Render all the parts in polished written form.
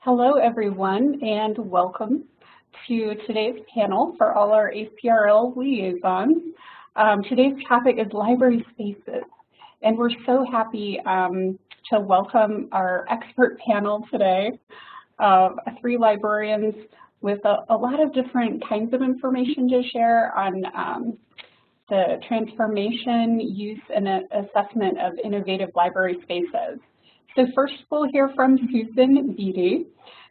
Hello, everyone, and welcome to today's panel for all our ACRL Liaisons. Today's topic is library spaces, and we're so happy to welcome our expert panel today of 3 librarians with a lot of different kinds of information to share on the transformation, use, and assessment of innovative library spaces. So first we'll hear from Susan Beatty.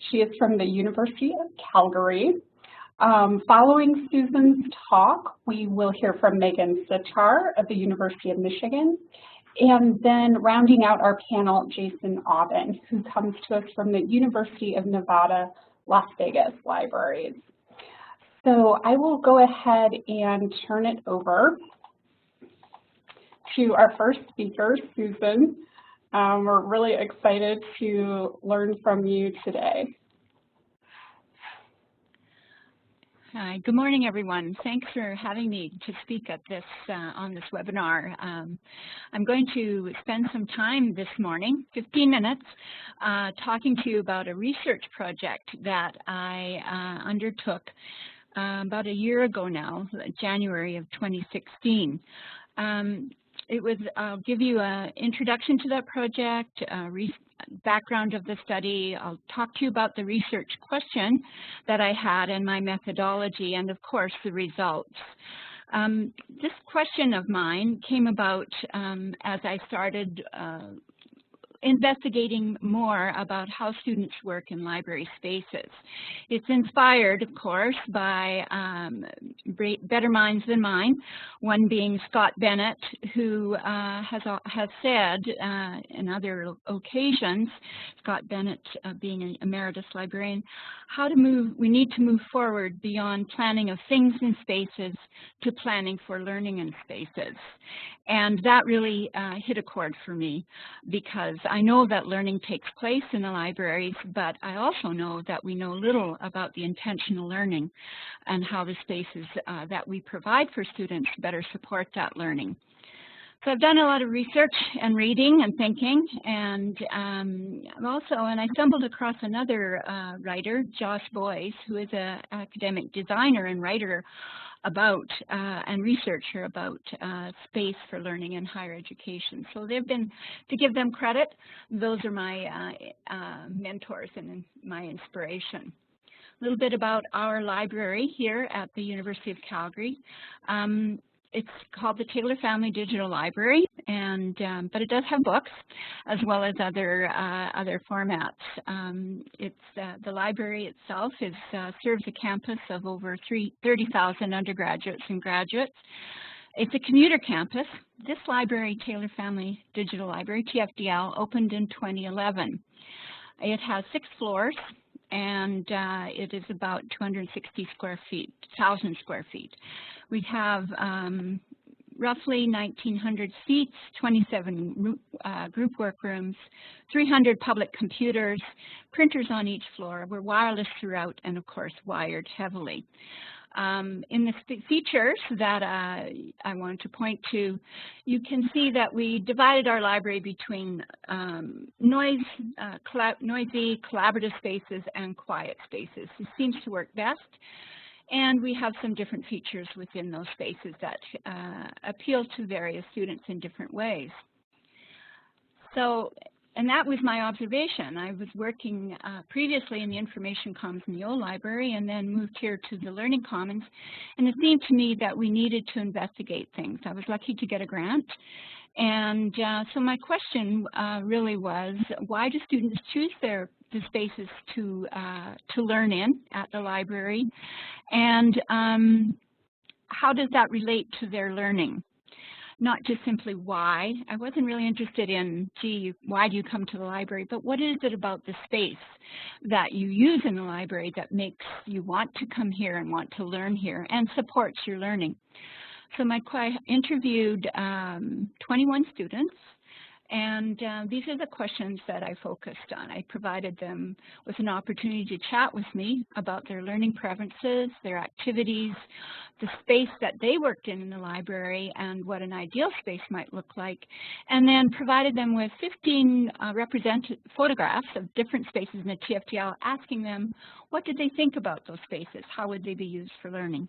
She is from the University of Calgary. Following Susan's talk, we will hear from Megan Sitar of the University of Michigan. And then rounding out our panel, Jason Aubin, who comes to us from the University of Nevada, Las Vegas Libraries. So I will go ahead and turn it over to our first speaker, Susan. We're really excited to learn from you today. Hi, good morning, everyone. Thanks for having me to speak at this on this webinar. I'm going to spend some time this morning, 15 minutes, talking to you about a research project that I undertook about a year ago now, January of 2016. I'll give you an introduction to that project, background of the study. I'll talk to you about the research question that I had and my methodology, and of course the results. This question of mine came about as I started investigating more about how students work in library spaces. It's inspired, of course, by better minds than mine, one being Scott Bennett, who has said in other occasions, Scott Bennett being an emeritus librarian, we need to move forward beyond planning of things in spaces to planning for learning in spaces. And that really hit a chord for me, because I know that learning takes place in the libraries, but I also know that we know little about the intentional learning and how the spaces that we provide for students better support that learning. So I've done a lot of research and reading and thinking, and I stumbled across another writer, Josh Boyce, who is an academic designer and writer about and researcher about space for learning in higher education. So they've been, to give them credit, those are my mentors and my inspiration. A little bit about our library here at the University of Calgary. It's called the Taylor Family Digital Library, and but it does have books as well as other formats. The library itself serves a campus of over 30,000 undergraduates and graduates. It's a commuter campus. This library, Taylor Family Digital Library, TFDL, opened in 2011. It has 6 floors, and it is about 260,000 square feet. We have roughly 1,900 seats, 27 group workrooms, 300 public computers, printers on each floor. We're wireless throughout and, of course, wired heavily. In the features that I wanted to point to, you can see that we divided our library between noisy, collaborative spaces and quiet spaces. This seems to work best. And we have some different features within those spaces that appeal to various students in different ways. And that was my observation. I was working previously in the Information Commons in the old library and then moved here to the Learning Commons. And it seemed to me that we needed to investigate things. I was lucky to get a grant. And so my question really was, why do students choose the spaces to learn in at the library? And how does that relate to their learning? Not just simply why. I wasn't really interested in, gee, why do you come to the library, but what is it about the space that you use in the library that makes you want to come here and want to learn here and supports your learning? So I interviewed 21 students And these are the questions that I focused on. I provided them with an opportunity to chat with me about their learning preferences, their activities, the space that they worked in the library, and what an ideal space might look like, and then provided them with 15 photographs of different spaces in the TFDL, asking them what did they think about those spaces, how would they be used for learning.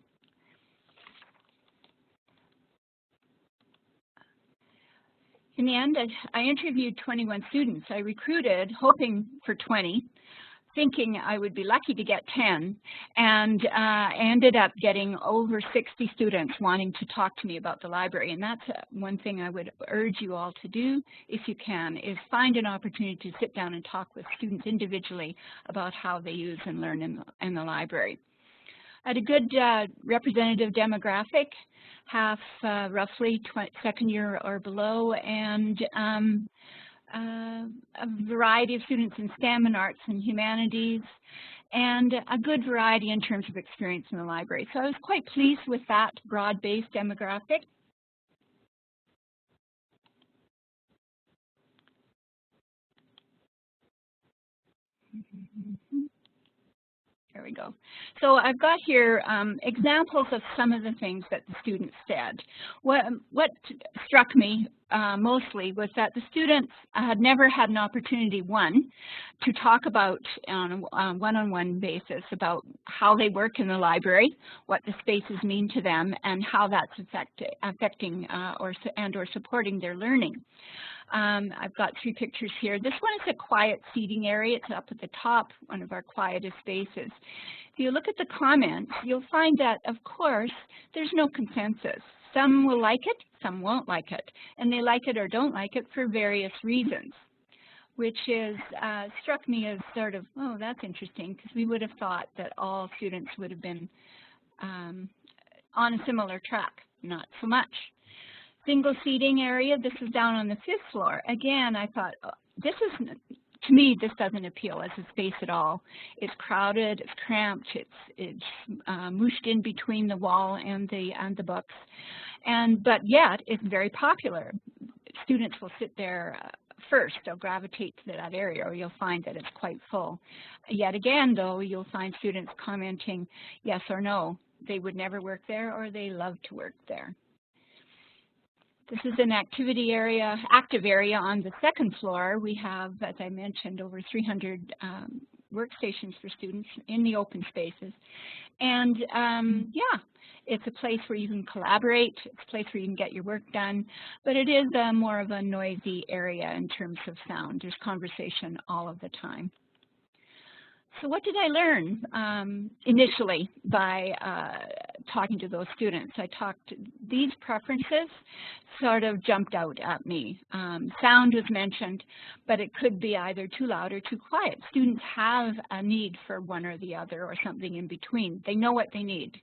In the end, I interviewed 21 students. I recruited, hoping for 20, thinking I would be lucky to get 10, and ended up getting over 60 students wanting to talk to me about the library. And that's one thing I would urge you all to do, if you can, is find an opportunity to sit down and talk with students individually about how they use and learn in the library. I had a good representative demographic, half roughly second year or below, and a variety of students in STEM and arts and humanities, and a good variety in terms of experience in the library. So I was quite pleased with that broad-based demographic. There we go. So I've got here examples of some of the things that the students said. What struck me mostly was that the students had never had an opportunity, one, to talk about on a one-on-one basis about how they work in the library, what the spaces mean to them, and how that's affecting or supporting their learning. I've got 3 pictures here. This one is a quiet seating area. It's up at the top, one of our quietest spaces. If you look at the comments, you'll find that, of course, there's no consensus. Some will like it, some won't like it, and they like it or don't like it for various reasons, which is struck me as sort of, oh, that's interesting, because we would have thought that all students would have been on a similar track. Not so much. Single seating area, this is down on the 5th floor. Again, I thought, oh, this is, to me, this doesn't appeal as a space at all. It's crowded, it's cramped, it's mooshed in between the wall and the books, but yet it's very popular. Students will sit there first. They'll gravitate to that area, or you'll find that it's quite full. Yet again, though, you'll find students commenting yes or no. They would never work there, or they love to work there. This is an activity area, active area on the 2nd floor. We have, as I mentioned, over 300 workstations for students in the open spaces. And yeah, it's a place where you can collaborate. It's a place where you can get your work done. But it is more of a noisy area in terms of sound. There's conversation all of the time. So what did I learn initially by talking to those students? These preferences sort of jumped out at me. Sound was mentioned, but it could be either too loud or too quiet. Students have a need for one or the other, or something in between. They know what they need.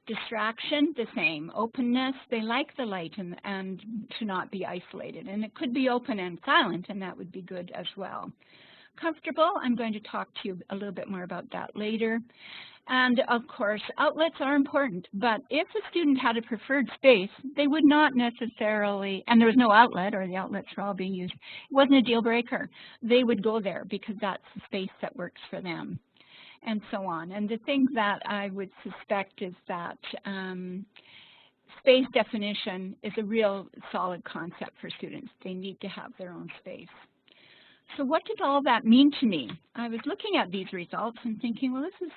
Distraction, the same. Openness, they like the light and to not be isolated. And it could be open and silent, and that would be good as well. Comfortable, I'm going to talk to you a little bit more about that later. And of course, outlets are important, but if a student had a preferred space, they would not necessarily, and there was no outlet, or the outlets were all being used, it wasn't a deal breaker. They would go there because that's the space that works for them, and so on. And the thing that I would suspect is that space definition is a real solid concept for students. They need to have their own space. So what did all that mean to me? I was looking at these results and thinking, well, this is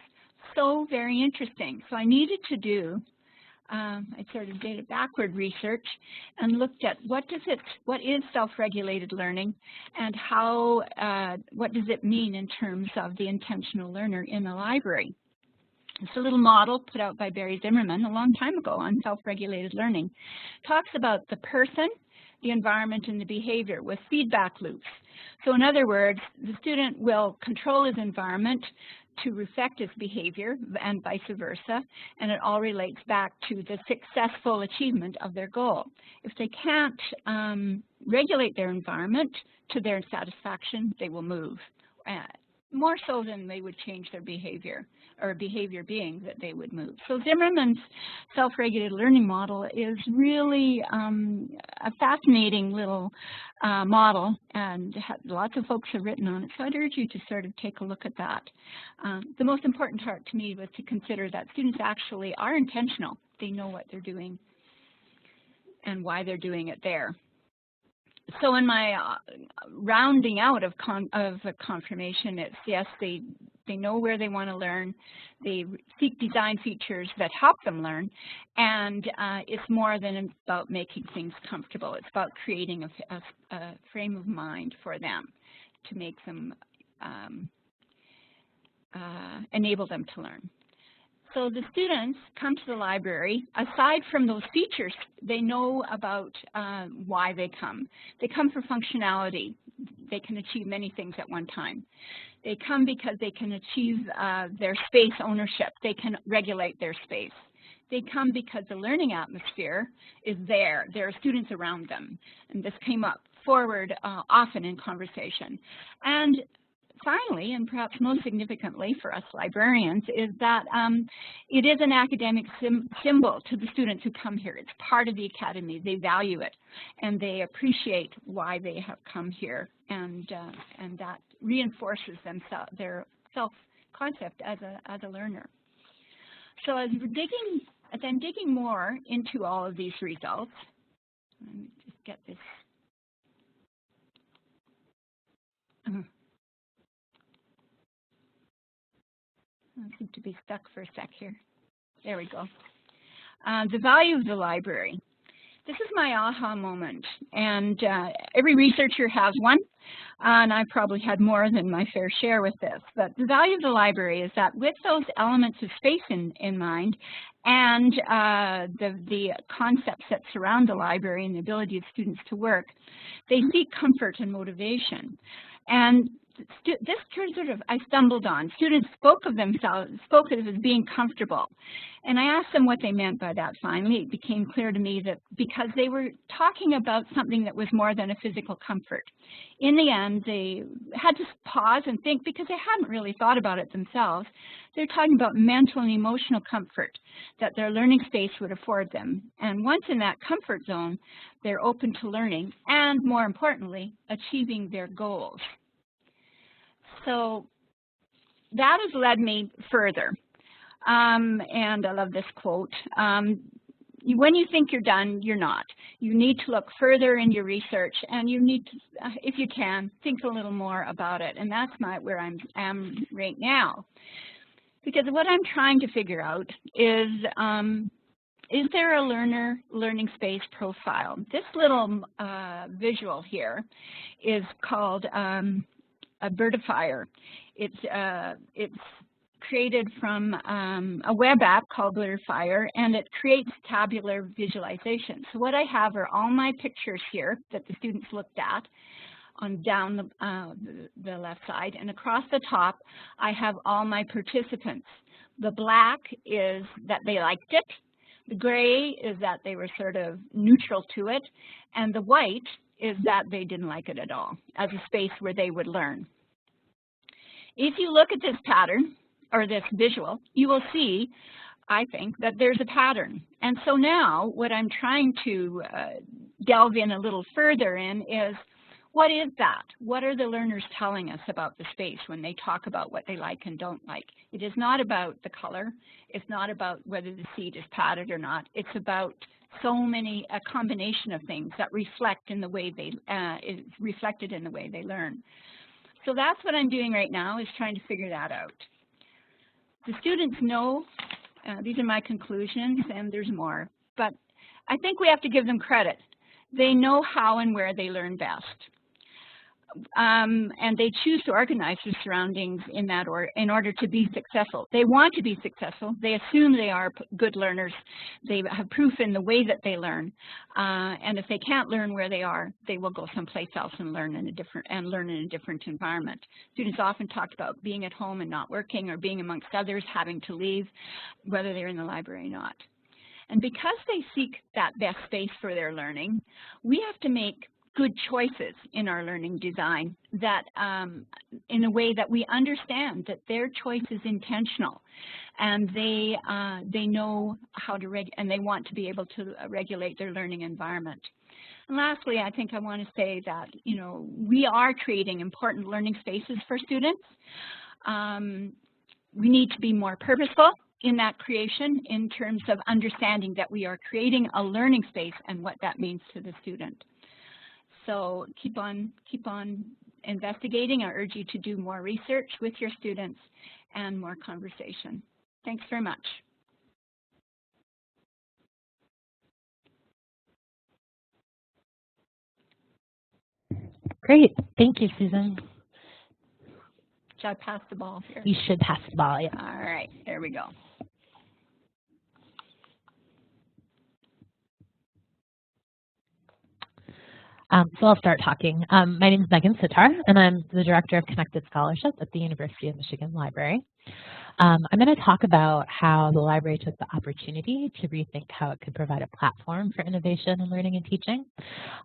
so very interesting. So I needed to do, I sort of did a backward research and looked at what is self-regulated learning, and how, what does it mean in terms of the intentional learner in the library. It's a little model put out by Barry Zimmerman a long time ago on self-regulated learning. Talks about the person, the environment, and the behavior with feedback loops. So in other words, the student will control his environment to reflect his behavior, and vice versa, and it all relates back to the successful achievement of their goal. If they can't regulate their environment to their satisfaction, they will move. more so than they would change their behavior, or behavior being that they would move. So Zimmerman's self-regulated learning model is really a fascinating little model, and lots of folks have written on it, so I'd urge you to sort of take a look at that. The most important part to me was to consider that students actually are intentional. They know what they're doing and why they're doing it there. So in my rounding out of confirmation, it's yes, they know where they want to learn, they seek design features that help them learn, and it's more than about making things comfortable. It's about creating a frame of mind for them to make them, enable them to learn. So the students come to the library. Aside from those features, they know about why they come. They come for functionality. They can achieve many things at one time. They come because they can achieve their space ownership. They can regulate their space. They come because the learning atmosphere is there. There are students around them. And this came up forward often in conversation. And finally, and perhaps most significantly for us librarians, is that it is an academic symbol to the students who come here. It's part of the academy. They value it, and they appreciate why they have come here, and that reinforces their self-concept as a learner. So as I'm digging more into all of these results, let me just get this. I seem to be stuck for a sec here. There we go. The value of the library. This is my aha moment, and every researcher has one, and I've probably had more than my fair share with this. But the value of the library is that with those elements of space in mind, and the concepts that surround the library and the ability of students to work, they seek comfort and motivation. And this sort of I stumbled on. Students spoke of it as being comfortable. And I asked them what they meant by that finally. It became clear to me that because they were talking about something that was more than a physical comfort. In the end, they had to pause and think because they hadn't really thought about it themselves. They're talking about mental and emotional comfort that their learning space would afford them. And once in that comfort zone, they're open to learning and, more importantly, achieving their goals. So that has led me further, and I love this quote. When you think you're done, you're not. You need to look further in your research, and you need to, if you can, think a little more about it. And that's where I am right now. Because what I'm trying to figure out is there a learning space profile? This little visual here is called a birdifier. It's created from a web app called Birdifier, and it creates tabular visualization. So what I have are all my pictures here that the students looked at on down the left side, and across the top I have all my participants. The black is that they liked it, the gray is that they were sort of neutral to it, and the white is that they didn't like it at all as a space where they would learn. If you look at this pattern, or this visual, you will see, I think, that there's a pattern. And so now what I'm trying to delve in a little further in is, what is that? What are the learners telling us about the space when they talk about what they like and don't like? It is not about the color. It's not about whether the seat is padded or not. It's about a combination of things that reflect in the way is reflected in the way they learn. So that's what I'm doing right now, is trying to figure that out. The students know, these are my conclusions, and there's more, but I think we have to give them credit. They know how and where they learn best. And they choose to organize their surroundings in order to be successful. They want to be successful. They assume they are good learners. They have proof in the way that they learn. And if they can't learn where they are, they will go someplace else and learn in a different environment. Students often talk about being at home and not working, or being amongst others, having to leave, whether they're in the library or not. And because they seek that best space for their learning, we have to make good choices in our learning design, that in a way that we understand that their choice is intentional, and they know how to and they want to be able to regulate their learning environment. And lastly, I think I want to say that, you know, we are creating important learning spaces for students. We need to be more purposeful in that creation in terms of understanding that we are creating a learning space and what that means to the student. So keep on investigating. I urge you to do more research with your students and more conversation. Thanks very much. Great. Thank you, Susan. Should I pass the ball here? You should pass the ball, yeah. All right, there we go. So I'll start talking. My name is Megan Sitar, and I'm the Director of Connected Scholarship at the University of Michigan Library. I'm going to talk about how the library took the opportunity to rethink how it could provide a platform for innovation in learning and teaching.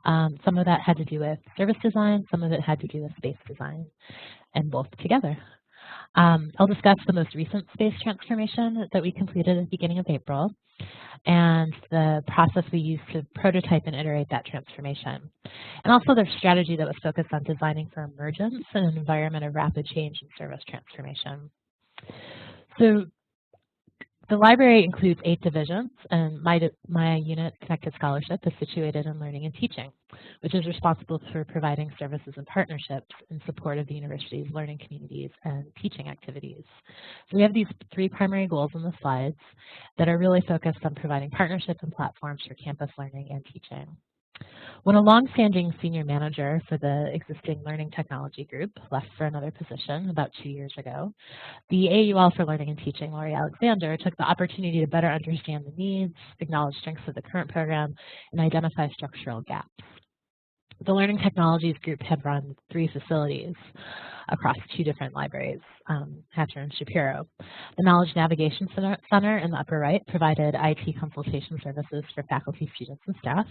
Some of that had to do with service design, some of it had to do with space design, and both together. I'll discuss the most recent space transformation that we completed at the beginning of April, and the process we used to prototype and iterate that transformation, and also the strategy that was focused on designing for emergence in an environment of rapid change and service transformation. So the library includes 8 divisions, and my unit, Connected Scholarship, is situated in learning and teaching, which is responsible for providing services and partnerships in support of the university's learning communities and teaching activities. So we have these 3 primary goals in the slides that are really focused on providing partnerships and platforms for campus learning and teaching. When a long-standing senior manager for the existing learning technology group left for another position about 2 years ago, the AUL for Learning and Teaching, Lori Alexander, took the opportunity to better understand the needs, acknowledge strengths of the current program, and identify structural gaps. The Learning Technologies group had run 3 facilities across 2 different libraries, Hatcher and Shapiro. The Knowledge Navigation Center in the upper right provided IT consultation services for faculty, students, and staff.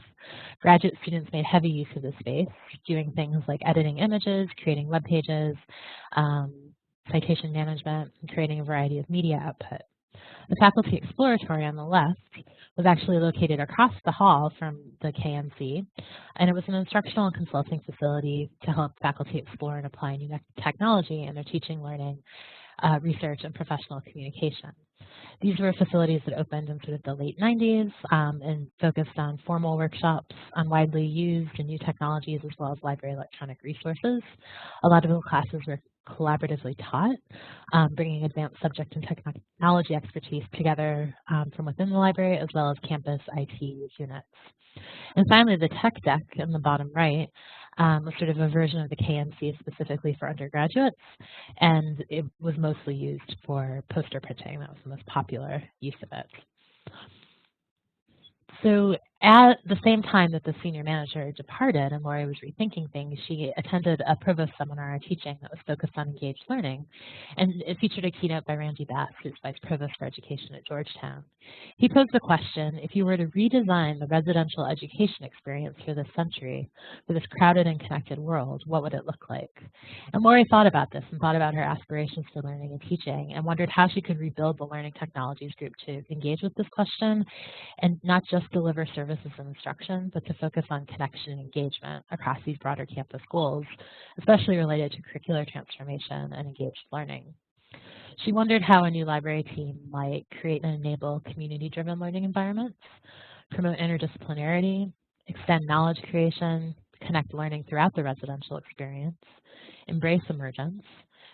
Graduate students made heavy use of this space, doing things like editing images, creating web pages, citation management, and creating a variety of media output. The faculty Exploratory on the left was actually located across the hall from the KNC, and it was an instructional and consulting facility to help faculty explore and apply new technology in their teaching, learning, research, and professional communication. These were facilities that opened in sort of the late 90s and focused on formal workshops on widely used and new technologies, as well as library electronic resources. A lot of the classes were collaboratively taught, bringing advanced subject and technology expertise together from within the library, as well as campus IT units. And finally, the tech deck in the bottom right was sort of a version of the KNC specifically for undergraduates, and it was mostly used for poster printing. That was the most popular use of it. So at the same time that the senior manager departed and Lori was rethinking things, she attended a provost seminar on teaching that was focused on engaged learning. And it featured a keynote by Randy Bass, who's Vice Provost for Education at Georgetown. He posed the question, if you were to redesign the residential education experience for this century, for this crowded and connected world, what would it look like? And Lori thought about this and thought about her aspirations for learning and teaching and wondered how she could rebuild the Learning Technologies group to engage with this question and not just deliver services and instruction, but to focus on connection and engagement across these broader campus goals, especially related to curricular transformation and engaged learning. She wondered how a new library team might create and enable community-driven learning environments, promote interdisciplinarity, extend knowledge creation, connect learning throughout the residential experience, embrace emergence,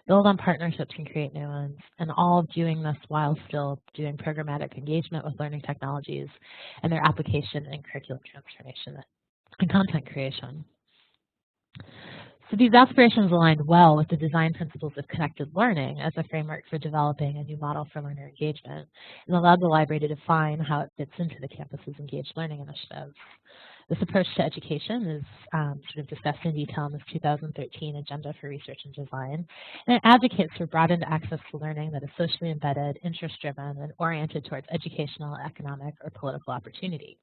build on partnerships and create new ones, and all doing this while still doing programmatic engagement with learning technologies and their application in curriculum transformation and content creation. So these aspirations aligned well with the design principles of connected learning as a framework for developing a new model for learner engagement, and allowed the library to define how it fits into the campus's engaged learning initiatives. This approach to education is sort of discussed in detail in this 2013 Agenda for Research and Design, and it advocates for broadened access to learning that is socially embedded, interest-driven, and oriented towards educational, economic, or political opportunity.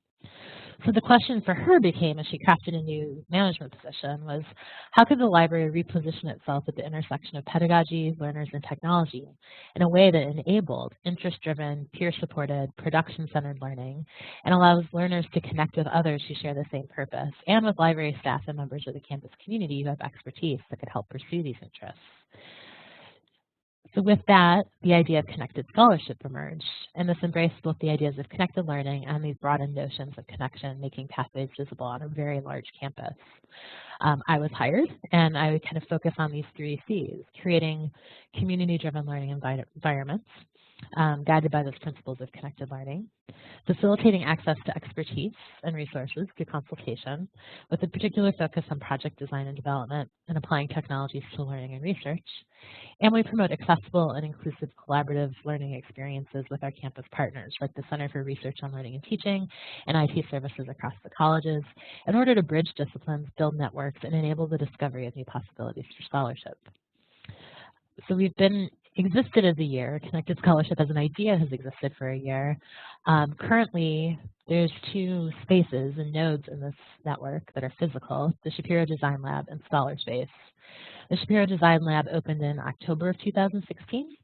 So the question for her became, as she crafted a new management position, was how could the library reposition itself at the intersection of pedagogy, learners, and technology in a way that enabled interest-driven, peer-supported, production-centered learning and allows learners to connect with others who share the same purpose and with library staff and members of the campus community who have expertise that could help pursue these interests. So with that, the idea of connected scholarship emerged, and this embraced both the ideas of connected learning and these broadened notions of connection, making pathways visible on a very large campus. I was hired, and I would kind of focus on these 3 C's: creating community-driven learning environments, guided by those principles of connected learning, facilitating access to expertise and resources through consultation, with a particular focus on project design and development and applying technologies to learning and research. And we promote accessible and inclusive collaborative learning experiences with our campus partners, like the Center for Research on Learning and Teaching and IT services across the colleges, in order to bridge disciplines, build networks, and enable the discovery of new possibilities for scholarship. So we've existed as a year. Connected Scholarship as an idea has existed for a year. Currently, there's 2 spaces and nodes in this network that are physical: the Shapiro Design Lab and Scholar Space. The Shapiro Design Lab opened in October of 2016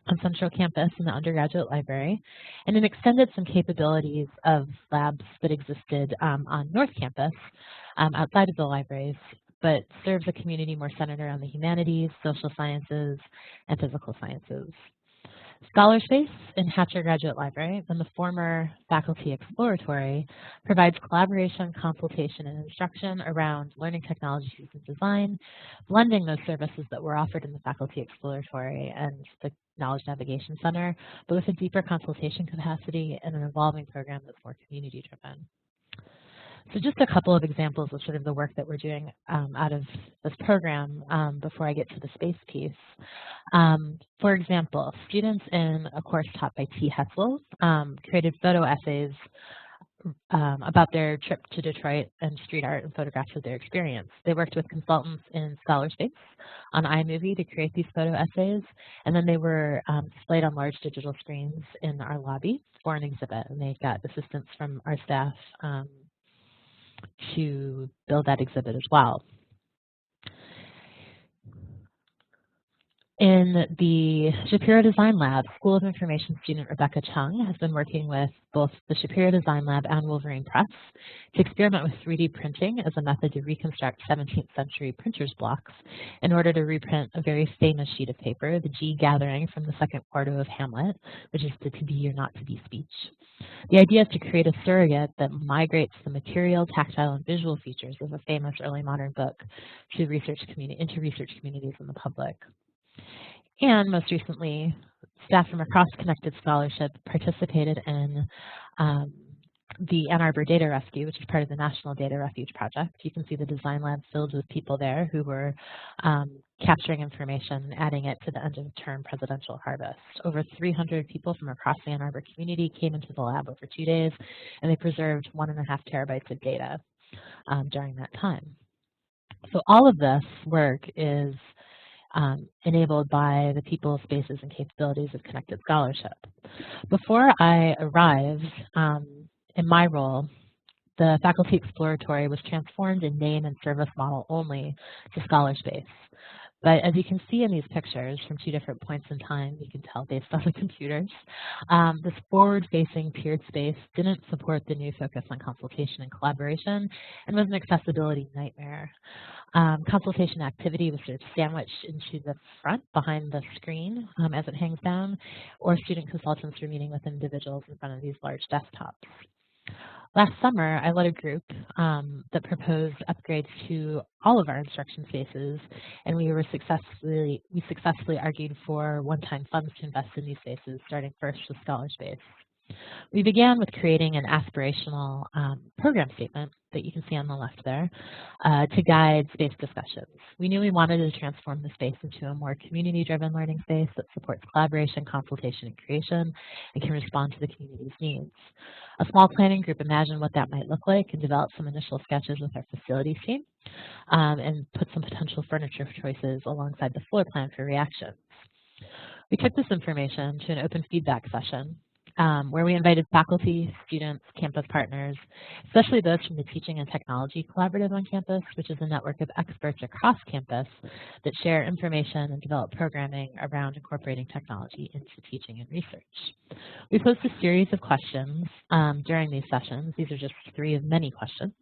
on Central Campus in the undergraduate library, and it extended some capabilities of labs that existed on North Campus outside of the libraries, but serves a community more centered around the humanities, social sciences, and physical sciences. Scholar Space in Hatcher Graduate Library and the former Faculty Exploratory provides collaboration, consultation, and instruction around learning technologies and design, blending those services that were offered in the Faculty Exploratory and the Knowledge Navigation Center, but with a deeper consultation capacity and an evolving program that's more community-driven. So just a couple of examples of sort of the work that we're doing out of this program before I get to the space piece. For example, students in a course taught by T. Hetzel created photo essays about their trip to Detroit and street art and photographs of their experience. They worked with consultants in Scholar Space on iMovie to create these photo essays, and then they were displayed on large digital screens in our lobby for an exhibit, and they got assistance from our staff to build that exhibit as well. In the Shapiro Design Lab, School of Information student Rebecca Chung has been working with both the Shapiro Design Lab and Wolverine Press to experiment with 3D printing as a method to reconstruct 17th century printer's blocks in order to reprint a very famous sheet of paper, the G gathering from the second quarto of Hamlet, which is the to be or not to be speech. The idea is to create a surrogate that migrates the material, tactile, and visual features of a famous early modern book to research communities and the public. And most recently, staff from across Connected Scholarship participated in the Ann Arbor Data Rescue, which is part of the National Data Refuge project. You can see the design lab filled with people there who were capturing information and adding it to the end of the term presidential harvest. Over 300 people from across the Ann Arbor community came into the lab over 2 days, and they preserved 1.5 terabytes of data during that time. So all of this work is enabled by the people, spaces, and capabilities of Connected Scholarship. Before I arrived in my role, the Faculty Exploratory was transformed in name and service model only to Scholar Space. But as you can see in these pictures from 2 different points in time, you can tell based on the computers, this forward-facing tiered space didn't support the new focus on consultation and collaboration and was an accessibility nightmare. Consultation activity was sort of sandwiched into the front behind the screen as it hangs down, or student consultants were meeting with individuals in front of these large desktops. Last summer, I led a group that proposed upgrades to all of our instruction spaces, and we successfully argued for one-time funds to invest in these spaces, starting first with Scholar Space. We began with creating an aspirational program statement that you can see on the left there to guide space discussions. We knew we wanted to transform the space into a more community-driven learning space that supports collaboration, consultation, and creation, and can respond to the community's needs. A small planning group imagined what that might look like and developed some initial sketches with our facilities team and put some potential furniture choices alongside the floor plan for reactions. We took this information to an open feedback session where we invited faculty, students, campus partners, especially those from the Teaching and Technology Collaborative on campus, which is a network of experts across campus that share information and develop programming around incorporating technology into teaching and research. We posed a series of questions during these sessions. These are just 3 of many questions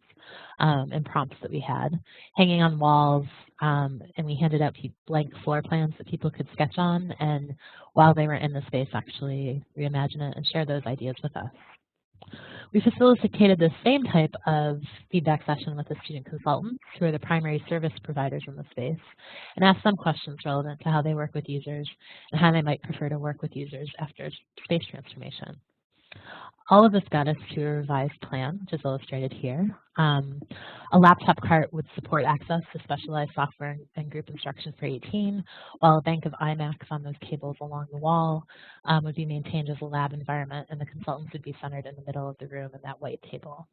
and prompts that we had hanging on walls, and we handed out blank floor plans that people could sketch on, and while they were in the space actually reimagine it and share those ideas with us. We facilitated the same type of feedback session with the student consultants, who are the primary service providers in the space, and asked some questions relevant to how they work with users and how they might prefer to work with users after space transformation. All of this got us to a revised plan, which is illustrated here. A laptop cart would support access to specialized software and group instruction for 18, while a bank of iMacs on those tables along the wall would be maintained as a lab environment, and the consultants would be centered in the middle of the room in that white table.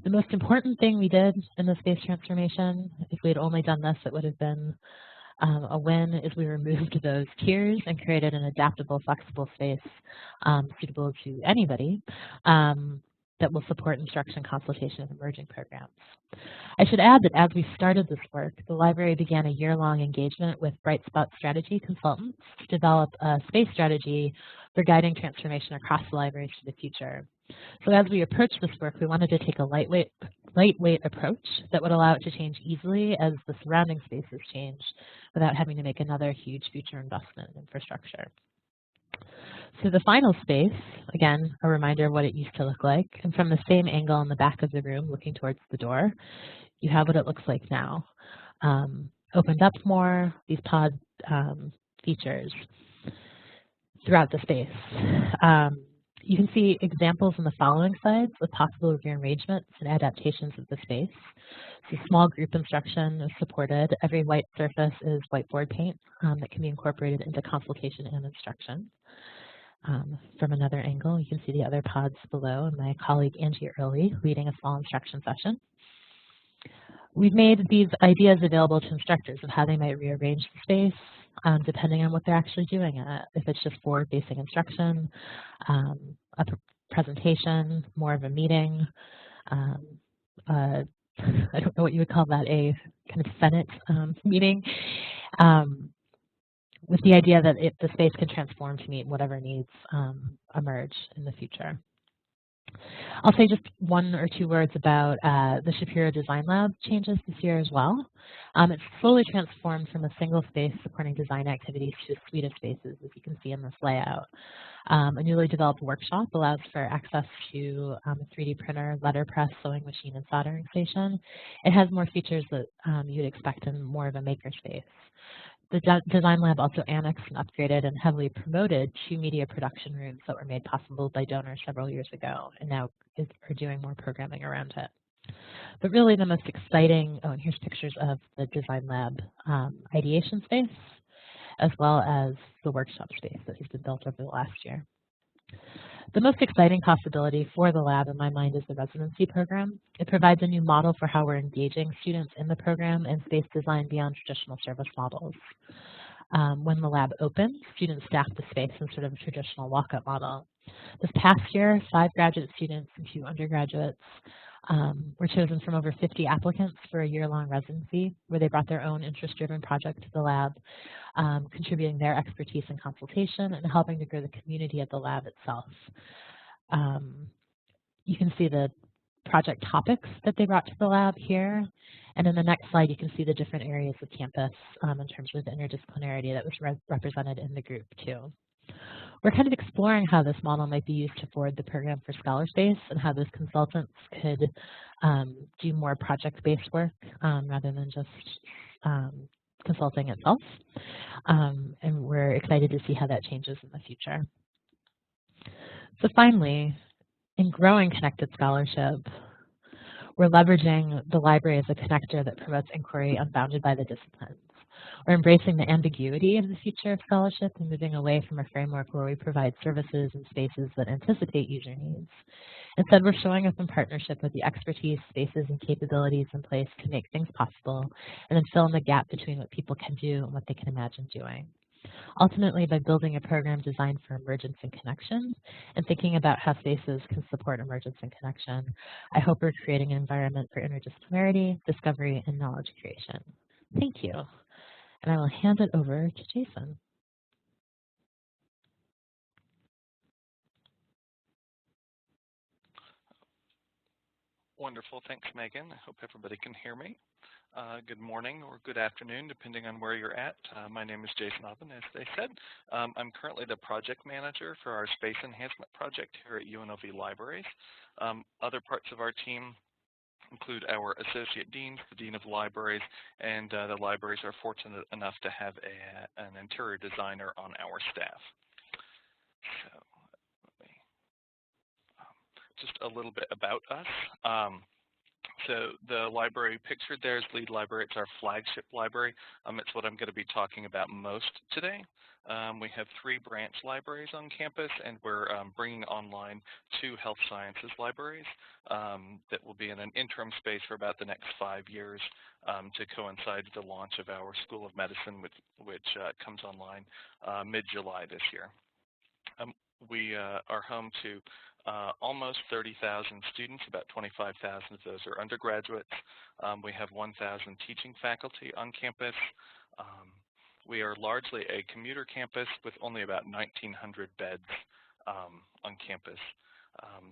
The most important thing we did in the space transformation, if we had only done this, it would have been a win, is we removed those tiers and created an adaptable, flexible space suitable to anybody that will support instruction, consultation, and emerging programs. I should add that as we started this work, the library began a year-long engagement with Bright Spot Strategy consultants to develop a space strategy for guiding transformation across the libraries for the future. So as we approached this work, we wanted to take a lightweight approach that would allow it to change easily as the surrounding spaces change without having to make another huge future investment in infrastructure. So the final space, again, a reminder of what it used to look like, and from the same angle in the back of the room looking towards the door, you have what it looks like now. Opened up more, these pod features throughout the space. You can see examples in the following slides of possible rearrangements and adaptations of the space. So small group instruction is supported. Every white surface is whiteboard paint that can be incorporated into consultation and instruction. From another angle, you can see the other pods below, and my colleague Angie Early leading a small instruction session. We've made these ideas available to instructors of how they might rearrange the space depending on what they're actually doing in it. If it's just for basic instruction, a presentation, more of a meeting, I don't know what you would call that, a kind of Senate meeting, with the idea that the space can transform to meet whatever needs emerge in the future. I'll say just 1 or 2 words about the Shapiro Design Lab changes this year as well. It's slowly transformed from a single space supporting design activities to a suite of spaces, as you can see in this layout. A newly developed workshop allows for access to a 3D printer, letterpress, sewing machine, and soldering station. It has more features that you'd expect in more of a makerspace. The Design Lab also annexed and upgraded and heavily promoted 2 media production rooms that were made possible by donors several years ago, and now are doing more programming around it. But really the most exciting, and here's pictures of the Design Lab ideation space, as well as the workshop space that has been built over the last year. The most exciting possibility for the lab, in my mind, is the residency program. It provides a new model for how we're engaging students in the program and space design beyond traditional service models. When the lab opened, students staffed the space in sort of a traditional walk-up model. This past year, 5 graduate students and 2 undergraduates were chosen from over 50 applicants for a year-long residency, where they brought their own interest-driven project to the lab, contributing their expertise in consultation and helping to grow the community at the lab itself. You can see the project topics that they brought to the lab here. And in the next slide, you can see the different areas of campus in terms of the interdisciplinarity that was represented in the group too. We're kind of exploring how this model might be used to forward the program for scholar space and how those consultants could do more project-based work rather than just consulting itself. And we're excited to see how that changes in the future. So finally, in growing connected scholarship, we're leveraging the library as a connector that promotes inquiry unbounded by the disciplines. We're embracing the ambiguity of the future of scholarship and moving away from a framework where we provide services and spaces that anticipate user needs. Instead, we're showing up in partnership with the expertise, spaces, and capabilities in place to make things possible and then fill in the gap between what people can do and what they can imagine doing. Ultimately, by building a program designed for emergence and connection and thinking about how spaces can support emergence and connection, I hope we're creating an environment for interdisciplinarity, discovery, and knowledge creation. Thank you. And I will hand it over to Jason. Wonderful. Thanks, Megan. I hope everybody can hear me. Good morning or good afternoon, depending on where you're at. My name is Jason Aubin, as they said. I'm currently the project manager for our space enhancement project here at UNLV Libraries. Other parts of our team include our associate deans, the dean of libraries, and the libraries are fortunate enough to have an interior designer on our staff. So let me, just a little bit about us. So the library pictured there is Lead Library. It's our flagship library. It's what I'm going to be talking about most today. We have 3 branch libraries on campus, and we're bringing online 2 health sciences libraries that will be in an interim space for about the next 5 years to coincide with the launch of our School of Medicine, which comes online mid-July this year. We are home to almost 30,000 students. About 25,000 of those are undergraduates. We have 1,000 teaching faculty on campus. We are largely a commuter campus with only about 1,900 beds on campus.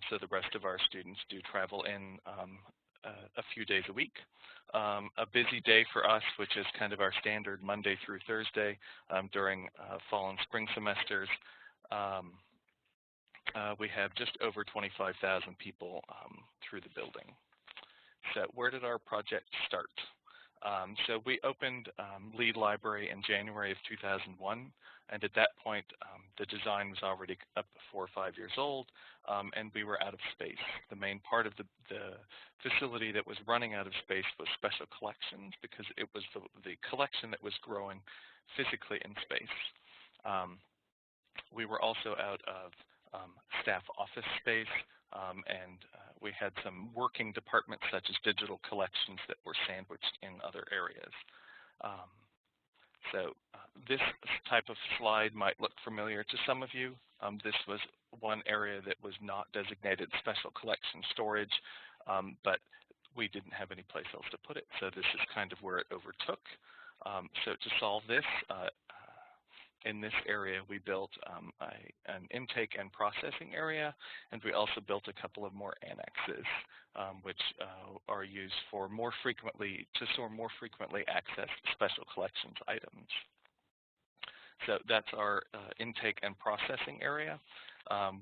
So the rest of our students do travel in a few days a week. A busy day for us, which is kind of our standard Monday through Thursday during fall and spring semesters. We have just over 25,000 people through the building. So where did our project start? So we opened Lead Library in January of 2001, and at that point the design was already up 4 or 5 years old, and we were out of space. The main part of the facility that was running out of space was special collections, because it was the collection that was growing physically in space. We were also out of staff office space, and we had some working departments such as digital collections that were sandwiched in other areas. So this type of slide might look familiar to some of you. This was one area that was not designated special collection storage, but we didn't have any place else to put it, so this is kind of where it overtook. So to solve this, in this area, we built an intake and processing area, and we also built a couple of more annexes, which are used for to store more frequently accessed special collections items. So that's our intake and processing area.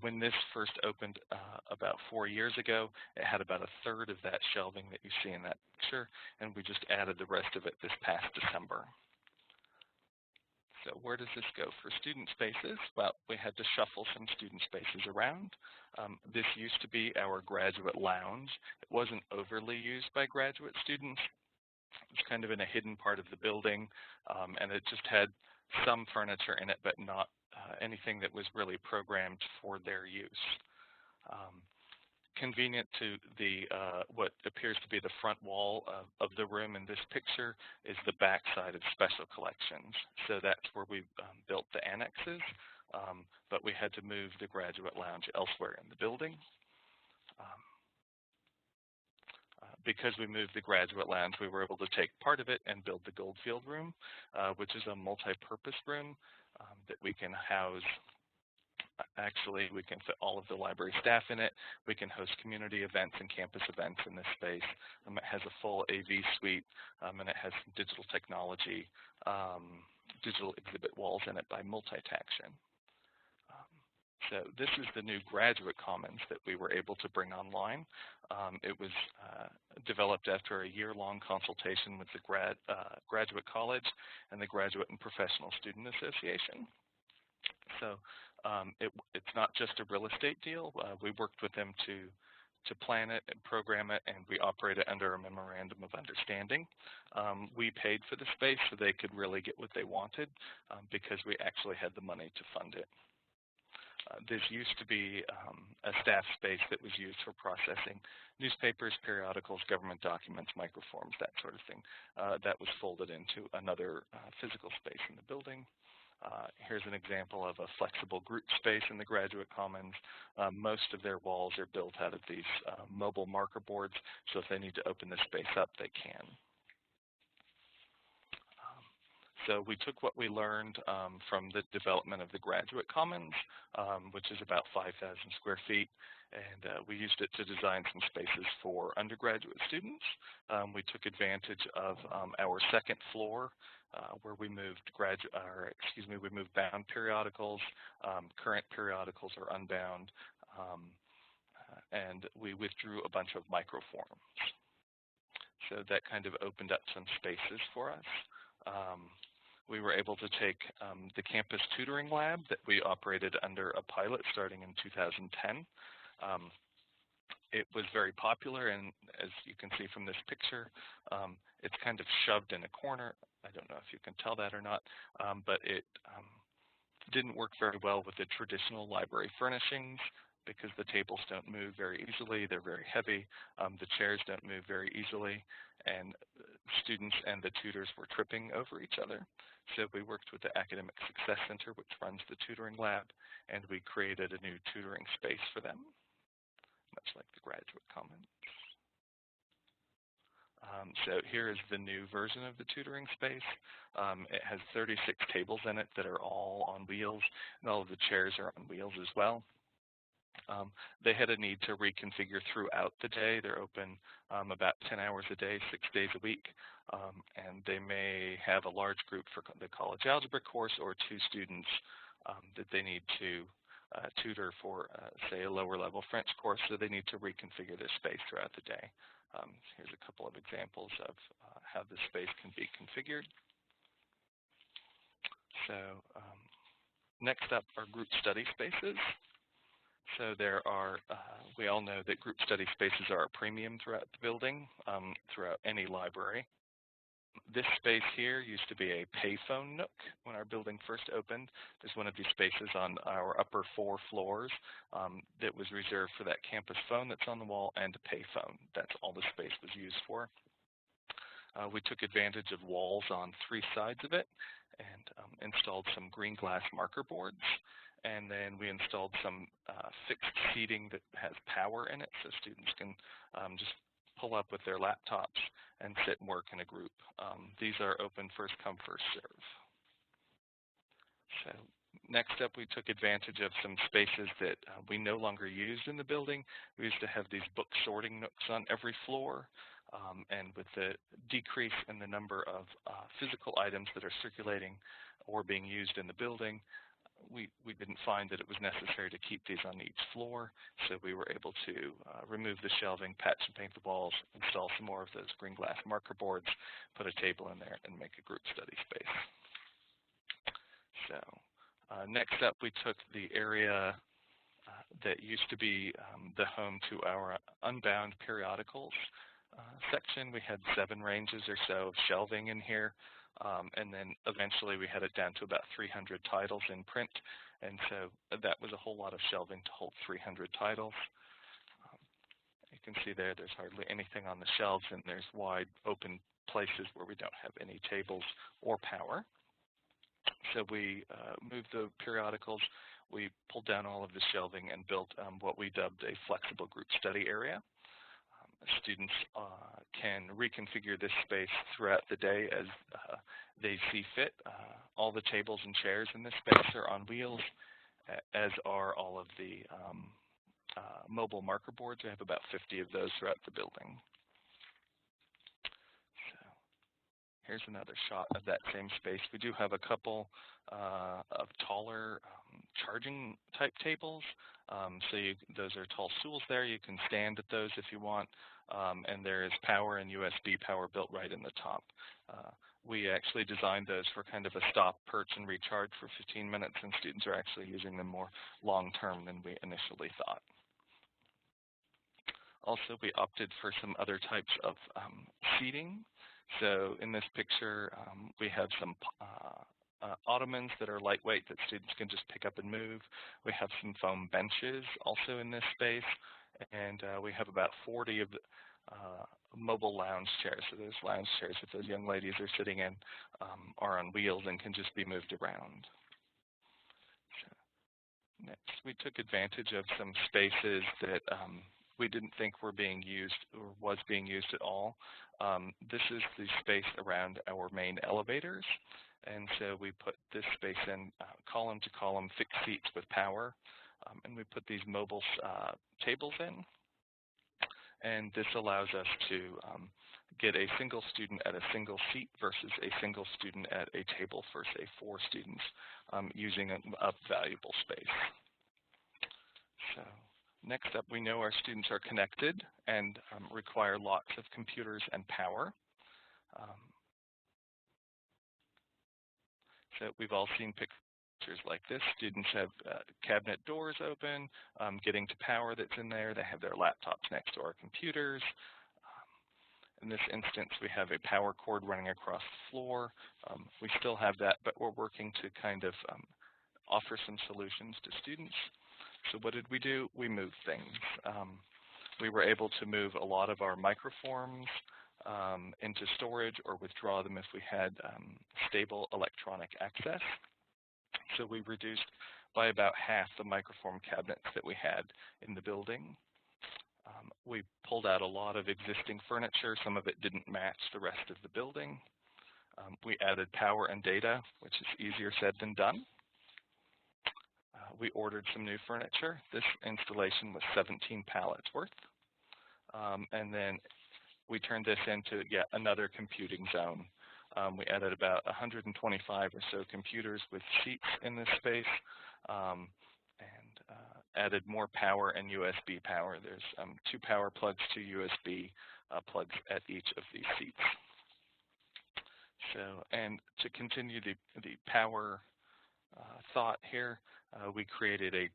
When this first opened about 4 years ago, it had about 1/3 of that shelving that you see in that picture, and we just added the rest of it this past December. So where does this go for student spaces? Well, we had to shuffle some student spaces around. This used to be our graduate lounge. It wasn't overly used by graduate students. It was kind of in a hidden part of the building, and it just had some furniture in it, but not anything that was really programmed for their use. Convenient to the what appears to be the front wall of the room in this picture is the back side of special collections. So that's where we built the annexes, but we had to move the graduate lounge elsewhere in the building. Because we moved the graduate lounge, we were able to take part of it and build the Goldfield Room, which is a multi-purpose room that we can house. Actually, we can fit all of the library staff in it. We can host community events and campus events in this space. It has a full AV suite, and it has some digital technology, digital exhibit walls in it by Multitaction. So this is the new graduate commons that we were able to bring online. It was developed after a year-long consultation with the Graduate College and the Graduate and Professional Student Association. So it's not just a real estate deal. We worked with them to plan it and program it, and we operate it under a memorandum of understanding. We paid for the space so they could really get what they wanted because we actually had the money to fund it. This used to be a staff space that was used for processing newspapers, periodicals, government documents, microforms, that sort of thing. That was folded into another physical space in the building. Here's an example of a flexible group space in the Graduate Commons. Most of their walls are built out of these mobile marker boards, so if they need to open the space up, they can. So we took what we learned from the development of the Graduate Commons, which is about 5,000 square feet, and we used it to design some spaces for undergraduate students. We took advantage of our second floor, where we moved we moved bound periodicals, current periodicals or unbound, and we withdrew a bunch of microforms. So that kind of opened up some spaces for us. We were able to take the campus tutoring lab that we operated under a pilot starting in 2010. It was very popular, and as you can see from this picture, it's kind of shoved in a corner. I don't know if you can tell that or not, but it didn't work very well with the traditional library furnishings because the tables don't move very easily. They're very heavy. The chairs don't move very easily, and students and the tutors were tripping over each other. So we worked with the Academic Success Center, which runs the Tutoring Lab, and we created a new tutoring space for them, much like the Graduate Commons. So here is the new version of the tutoring space. It has 36 tables in it that are all on wheels, and all of the chairs are on wheels as well. They had a need to reconfigure throughout the day. They're open about 10 hours a day, 6 days a week, and they may have a large group for the college algebra course or 2 students that they need to tutor for, say, a lower level French course, so they need to reconfigure their space throughout the day. Here's a couple of examples of how this space can be configured. So next up are group study spaces. So there are, we all know that group study spaces are a premium throughout the building, throughout any library. This space here used to be a payphone nook when our building first opened. There's one of these spaces on our upper 4 floors that was reserved for that campus phone that's on the wall and a payphone. That's all the space was used for. We took advantage of walls on 3 sides of it and installed some green glass marker boards. And then we installed some fixed seating that has power in it, so students can just pull up with their laptops and sit and work in a group. These are open first come, first serve. So next up, we took advantage of some spaces that we no longer used in the building. We used to have these book sorting nooks on every floor, and with the decrease in the number of physical items that are circulating or being used in the building, we didn't find that it was necessary to keep these on each floor, so we were able to remove the shelving, patch and paint the walls, install some more of those green glass marker boards, put a table in there, and make a group study space. So next up, we took the area that used to be the home to our Unbound periodicals section. We had 7 ranges or so of shelving in here. And then eventually we had it down to about 300 titles in print, and so that was a whole lot of shelving to hold 300 titles. You can see there's hardly anything on the shelves, and there's wide open places where we don't have any tables or power. So we moved the periodicals, we pulled down all of the shelving and built what we dubbed a flexible group study area. Students can reconfigure this space throughout the day as they see fit. All the tables and chairs in this space are on wheels, as are all of the mobile marker boards. We have about 50 of those throughout the building. So here's another shot of that same space. We do have a couple of taller charging type tables. So those are tall stools there. You can stand at those if you want. And there is power and USB power built right in the top. We actually designed those for kind of a stop, perch, and recharge for 15 minutes, and students are actually using them more long-term than we initially thought. Also, we opted for some other types of seating. So in this picture, we have some Ottomans that are lightweight that students can just pick up and move. We have some foam benches also in this space, and we have about 40 of the mobile lounge chairs. So those lounge chairs that those young ladies are sitting in are on wheels and can just be moved around. Next, we took advantage of some spaces that we didn't think were being used or was being used at all. This is the space around our main elevators, and so we put this space in column to column fixed seats with power, and we put these mobile tables in. And this allows us to get a single student at a single seat versus a single student at a table for, say, 4 students using a valuable space. So next up, we know our students are connected and require lots of computers and power. So we've all seen pictures like this. Students have cabinet doors open, getting to power that's in there. They have their laptops next to our computers. In this instance, we have a power cord running across the floor. We still have that, but we're working to kind of offer some solutions to students. So what did we do? We moved things. We were able to move a lot of our microforms into storage or withdraw them if we had stable electronic access. So we reduced by about half the microform cabinets that we had in the building. We pulled out a lot of existing furniture. Some of it didn't match the rest of the building. We added power and data, which is easier said than done. We ordered some new furniture. This installation was 17 pallets worth. And then we turned this into yet another computing zone. We added about 125 or so computers with seats in this space, and added more power and USB power. There's 2 power plugs, 2 USB plugs at each of these seats. So, and to continue the power thought here, we created a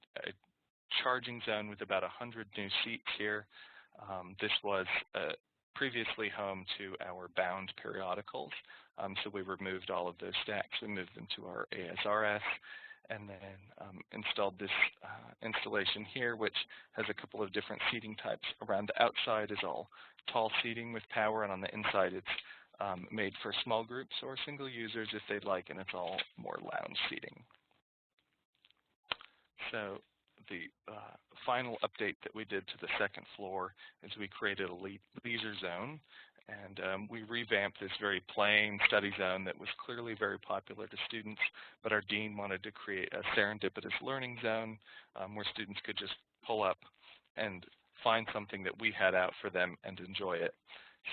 charging zone with about 100 new seats here. This was previously home to our bound periodicals, so we removed all of those stacks. We moved them to our ASRS, and then installed this installation here, which has a couple of different seating types. Around the outside is all tall seating with power, and on the inside it's made for small groups or single users if they'd like, and it's all more lounge seating. So the final update that we did to the second floor is we created a leisure zone, and we revamped this very plain study zone that was clearly very popular to students, but our dean wanted to create a serendipitous learning zone where students could just pull up and find something that we had out for them and enjoy it.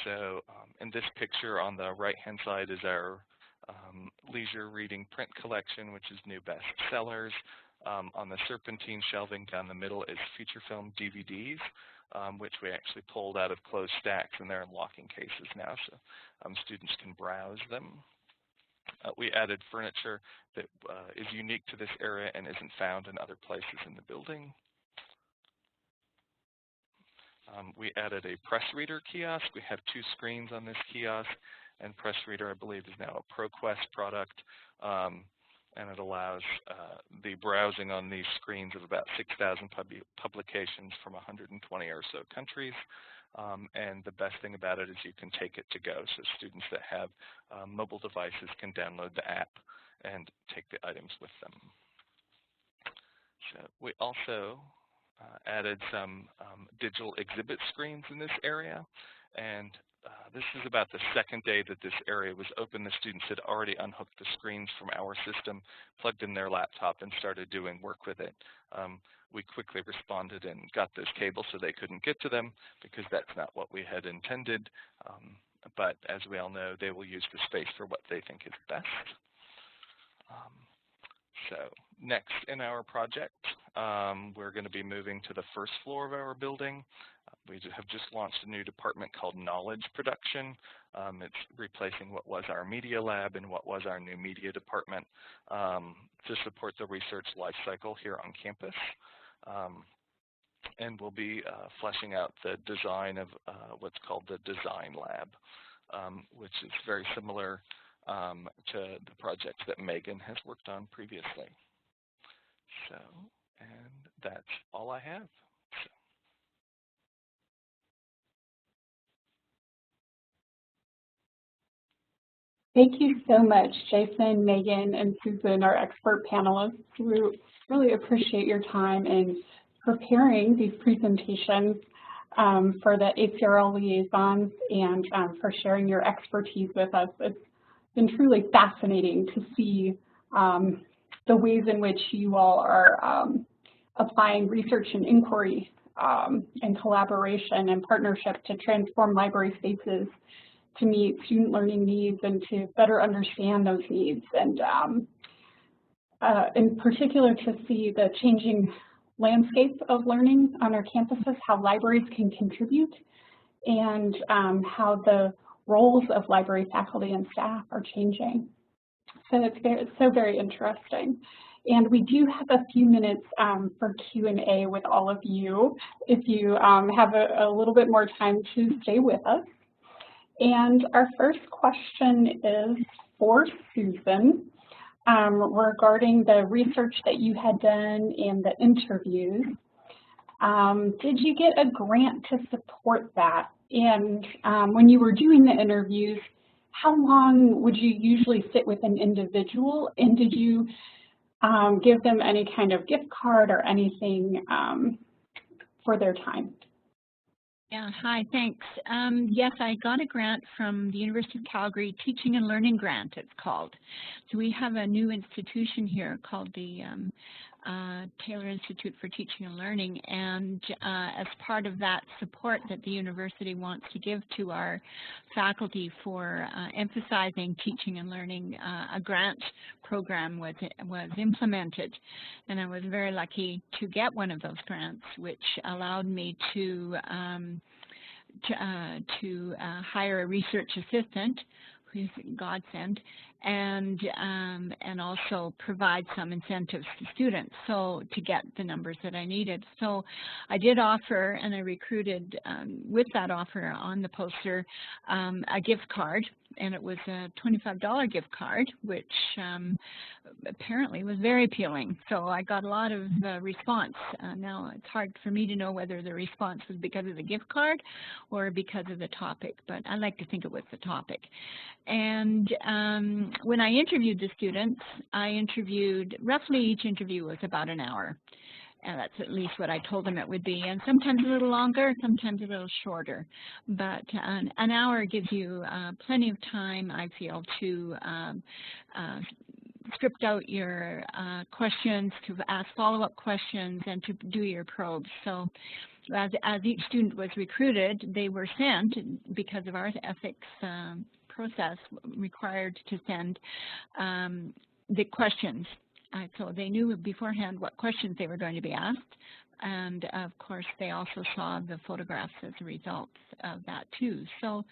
So in this picture on the right-hand side is our leisure reading print collection, which is new bestsellers. On the serpentine shelving down the middle is feature film DVDs, which we actually pulled out of closed stacks, and they're in locking cases now, so students can browse them. We added furniture that is unique to this area and isn't found in other places in the building. We added a press reader kiosk. We have 2 screens on this kiosk, and press reader, I believe, is now a ProQuest product. And it allows the browsing on these screens of about 6,000 publications from 120 or so countries. And the best thing about it is you can take it to go. So students that have mobile devices can download the app and take the items with them. So we also added some digital exhibit screens in this area. And this is about the second day that this area was open. The students had already unhooked the screens from our system, plugged in their laptop, and started doing work with it. We quickly responded and got those cables so they couldn't get to them, because that's not what we had intended. But as we all know, they will use the space for what they think is best. So next in our project, we're going to be moving to the first floor of our building. We have just launched a new department called Knowledge Production. It's replacing what was our Media Lab and what was our new Media Department to support the research life cycle here on campus. And we'll be fleshing out the design of what's called the Design Lab, which is very similar to the projects that Megan has worked on previously. So, and that's all I have. Thank you so much, Jason, Megan, and Susan, our expert panelists. really appreciate your time in preparing these presentations for the ACRL Liaisons and for sharing your expertise with us. It's been truly fascinating to see the ways in which you all are applying research and inquiry and collaboration and partnership to transform library spaces to meet student learning needs and to better understand those needs, and in particular to see the changing landscape of learning on our campuses, how libraries can contribute, and how the roles of library faculty and staff are changing. So it's so very interesting. And we do have a few minutes for Q&A with all of you, if you have a little bit more time to stay with us. And our first question is for Susan regarding the research that you had done and the interviews. Did you get a grant to support that? And when you were doing the interviews, how long would you usually sit with an individual? And did you give them any kind of gift card or anything for their time? Yeah, hi, thanks. Yes, I got a grant from the University of Calgary, Teaching and Learning Grant, it's called. So we have a new institution here called the Taylor Institute for Teaching and Learning, and as part of that support that the university wants to give to our faculty for emphasizing teaching and learning, a grant program was implemented, and I was very lucky to get one of those grants, which allowed me to hire a research assistant, who's a godsend, and also provide some incentives to students, so to get the numbers that I needed. So I did offer, and I recruited with that offer on the poster a gift card, and it was a $25 gift card, which apparently was very appealing. So I got a lot of response. Now it's hard for me to know whether the response was because of the gift card or because of the topic, but I like to think it was the topic. And when I interviewed the students, roughly each interview was about an hour. And that's at least what I told them it would be, and sometimes a little longer, sometimes a little shorter. But an hour gives you plenty of time, I feel, to script out your questions, to ask follow-up questions, and to do your probes. So as each student was recruited, they were sent, because of our ethics process, required to send the questions. So they knew beforehand what questions they were going to be asked, and of course they also saw the photographs as a result of that too. So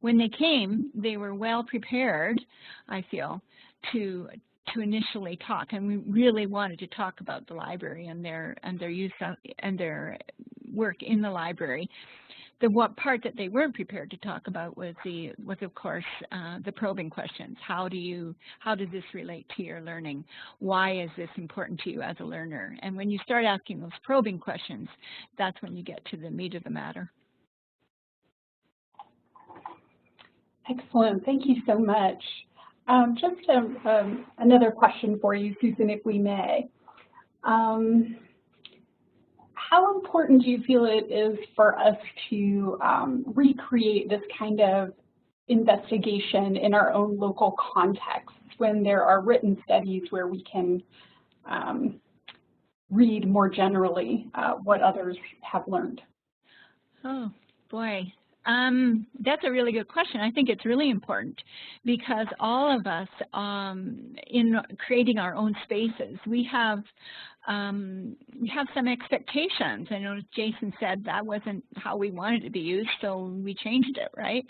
when they came, they were well prepared, I feel, to initially talk, and we really wanted to talk about the library and their use of, and their work in the library. The part that they weren't prepared to talk about was of course the probing questions. How does this relate to your learning? Why is this important to you as a learner? And when you start asking those probing questions, that's when you get to the meat of the matter. Excellent, thank you so much. Just another question for you, Susan, if we may. How important do you feel it is for us to recreate this kind of investigation in our own local context when there are written studies where we can read more generally what others have learned? Oh, boy. That's a really good question. I think it's really important because all of us, in creating our own spaces, we have some expectations. I know Jason said that wasn't how we wanted it to be used, so we changed it, right?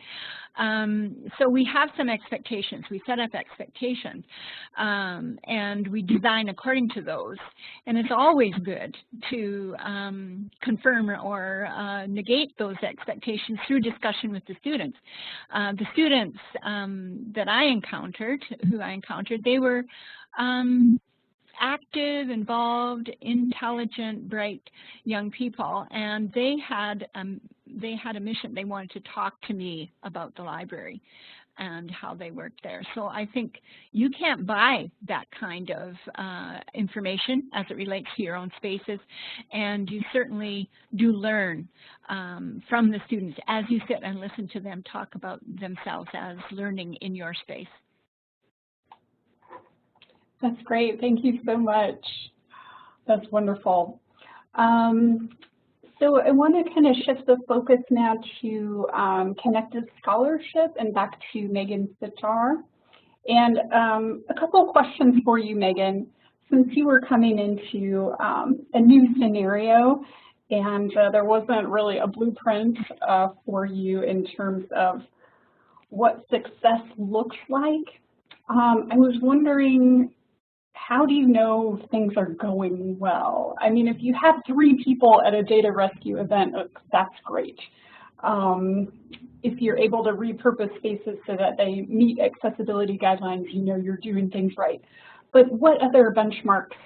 So we have some expectations. We set up expectations, and we design according to those. And it's always good to confirm or negate those expectations through discussion with the students. The students that I encountered, they were active, involved, intelligent, bright young people, and they had a mission. They wanted to talk to me about the library. and how they worked there. So I think you can't buy that kind of information as it relates to your own spaces, and you certainly do learn from the students as you sit and listen to them talk about themselves as learning in your space. That's great. Thank you so much. That's wonderful. So I want to kind of shift the focus now to connected scholarship and back to Megan Sitar. And a couple of questions for you, Megan. Since you were coming into a new scenario and there wasn't really a blueprint for you in terms of what success looks like, I was wondering, how do you know things are going well? I mean, if you have 3 people at a data rescue event, that's great. If you're able to repurpose spaces so that they meet accessibility guidelines, you know you're doing things right. But what other benchmarks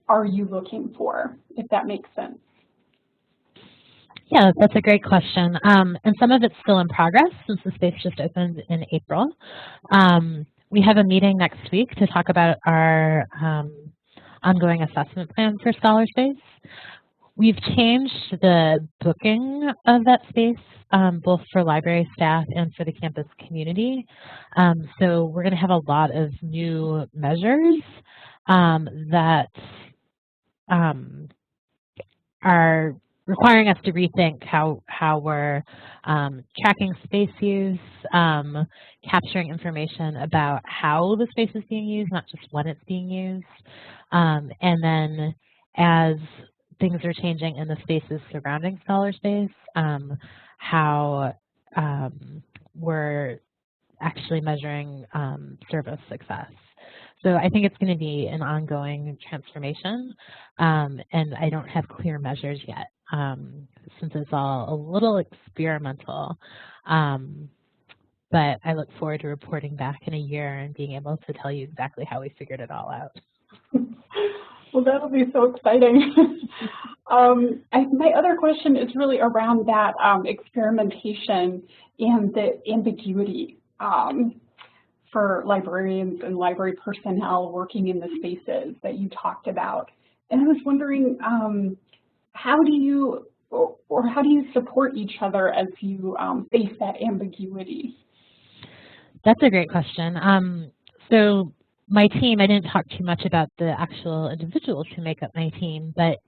are you looking for, if that makes sense? Yeah, that's a great question. And some of it's still in progress since the space just opened in April. We have a meeting next week to talk about our ongoing assessment plan for Scholarspace. We've changed the booking of that space, both for library staff and for the campus community. So we're going to have a lot of new measures that are requiring us to rethink how we're tracking space use, capturing information about how the space is being used, not just when it's being used. And then as things are changing in the spaces surrounding Scholarspace, how we're actually measuring service success. So I think it's going to be an ongoing transformation, and I don't have clear measures yet, since it's all a little experimental. But I look forward to reporting back in a year and being able to tell you exactly how we figured it all out. Well, that'll be so exciting. My other question is really around that experimentation and the ambiguity for librarians and library personnel working in the spaces that you talked about. And I was wondering, how do you support each other as you face that ambiguity? That's a great question. So my team, I didn't talk too much about the actual individuals who make up my team, but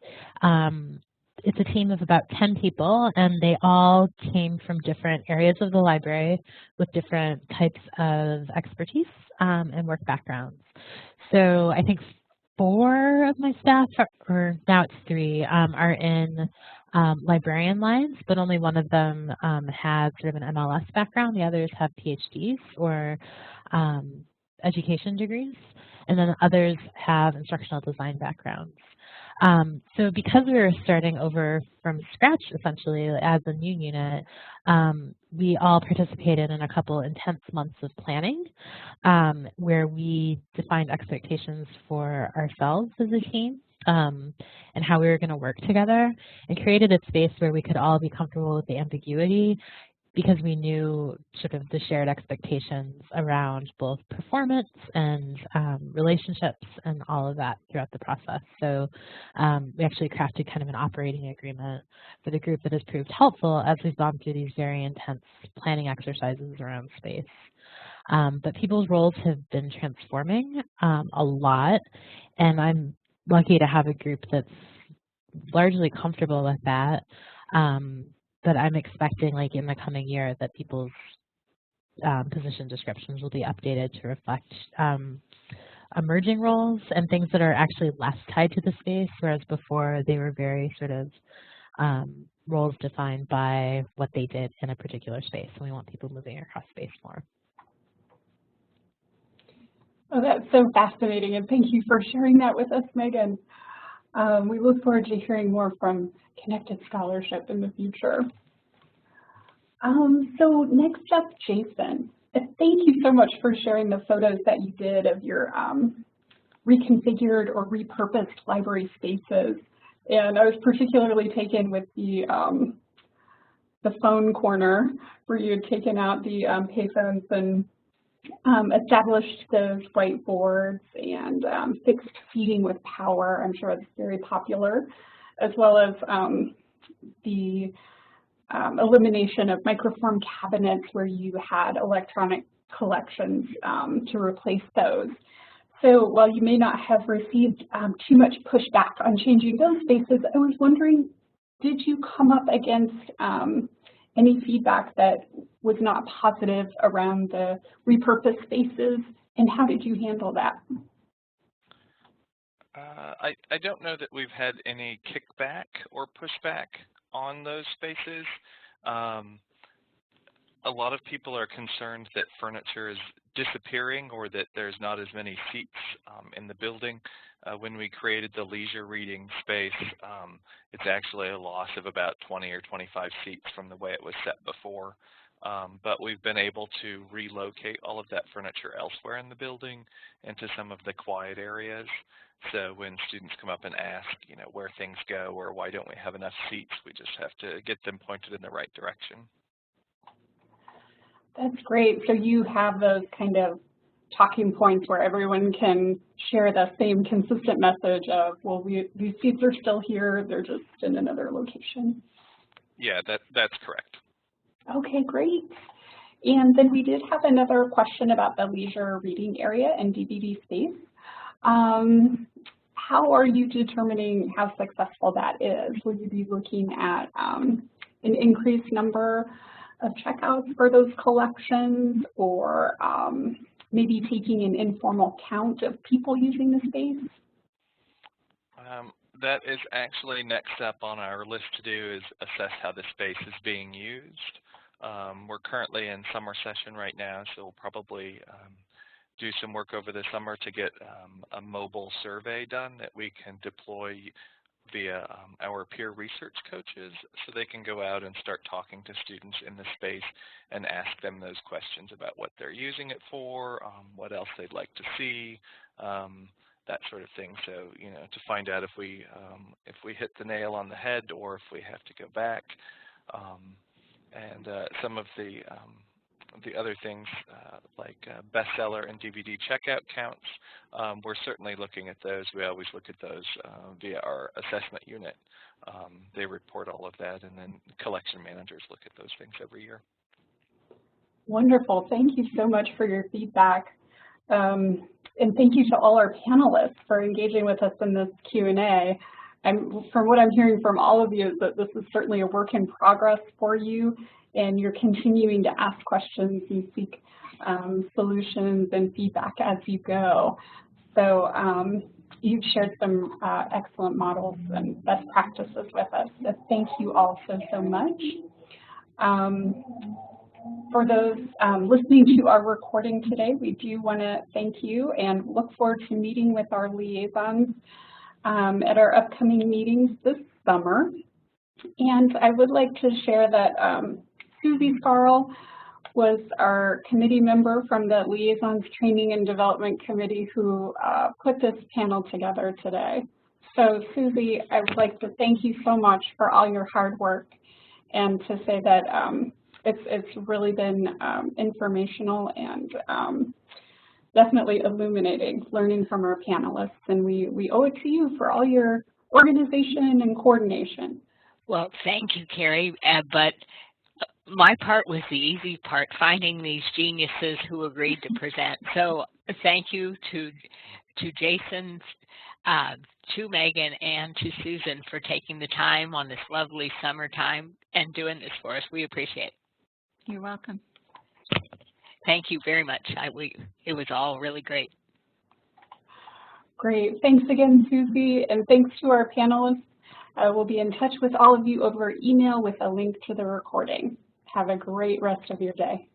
it's a team of about 10 people, and they all came from different areas of the library with different types of expertise and work backgrounds. So I think 4 of my staff, or now it's 3, are in librarian lines, but only one of them has sort of an MLS background. The others have PhDs or education degrees, and then others have instructional design backgrounds. So because we were starting over from scratch, essentially, as a new unit, we all participated in a couple intense months of planning where we defined expectations for ourselves as a team and how we were going to work together, and created a space where we could all be comfortable with the ambiguity, because we knew sort of the shared expectations around both performance and relationships and all of that throughout the process. So we actually crafted kind of an operating agreement for the group that has proved helpful as we've gone through these very intense planning exercises around space. But people's roles have been transforming a lot, and I'm lucky to have a group that's largely comfortable with that. But I'm expecting, like, in the coming year that people's position descriptions will be updated to reflect emerging roles and things that are actually less tied to the space, whereas before they were very sort of roles defined by what they did in a particular space. And we want people moving across space more. Oh, that's so fascinating, and thank you for sharing that with us, Megan. We look forward to hearing more from Connected Scholarship in the future. So next up, Jason. Thank you so much for sharing the photos that you did of your reconfigured or repurposed library spaces. And I was particularly taken with the the phone corner where you had taken out the payphones and established those whiteboards and fixed feeding with power. I'm sure that's very popular, as well as the elimination of microform cabinets where you had electronic collections to replace those. So while you may not have received too much pushback on changing those spaces, I was wondering, did you come up against any feedback that was not positive around the repurposed spaces, and how did you handle that? I don't know that we've had any kickback or pushback on those spaces. A lot of people are concerned that furniture is disappearing or that there's not as many seats in the building. When we created the leisure reading space, it's actually a loss of about 20 or 25 seats from the way it was set before. But we've been able to relocate all of that furniture elsewhere in the building into some of the quiet areas. So when students come up and ask, you know, where things go or why don't we have enough seats, we just have to get them pointed in the right direction. That's great. So you have those kind of talking points where everyone can share the same consistent message of, well, these seats are still here, they're just in another location. Yeah, that's correct. Okay, great. And then we did have another question about the leisure reading area and DVD space. How are you determining how successful that is? Will you be looking at an increased number of checkouts for those collections, or maybe taking an informal count of people using the space? That is actually next up on our list to do, is assess how the space is being used. We're currently in summer session right now, so we'll probably do some work over the summer to get a mobile survey done that we can deploy via our peer research coaches, so they can go out and start talking to students in the space and ask them those questions about what they're using it for, what else they'd like to see, that sort of thing. So, you know, to find out if we hit the nail on the head or if we have to go back. And some of the other things like bestseller and DVD checkout counts, we're certainly looking at those. We always look at those via our assessment unit. They report all of that, and then collection managers look at those things every year. Wonderful. Thank you so much for your feedback. And thank you to all our panelists for engaging with us in this Q&A. From what I'm hearing from all of you is that this is certainly a work in progress for you, and you're continuing to ask questions and seek solutions and feedback as you go. So you've shared some excellent models and best practices with us. So thank you all so much. For those listening to our recording today, we do want to thank you and look forward to meeting with our liaisons at our upcoming meetings this summer. And I would like to share that Susie Scarl was our committee member from the Liaisons Training and Development Committee who put this panel together today. So Susie, I would like to thank you so much for all your hard work, and to say that it's really been informational and definitely illuminating, learning from our panelists, and we owe it to you for all your organization and coordination. Well, thank you, Carrie, but my part was the easy part, finding these geniuses who agreed to present. So thank you to Jason, to Megan, and to Susan for taking the time on this lovely summertime and doing this for us. We appreciate it. You're welcome. Thank you very much. It was all really great. Great. Thanks again, Susie, and thanks to our panelists. We'll be in touch with all of you over email with a link to the recording. Have a great rest of your day.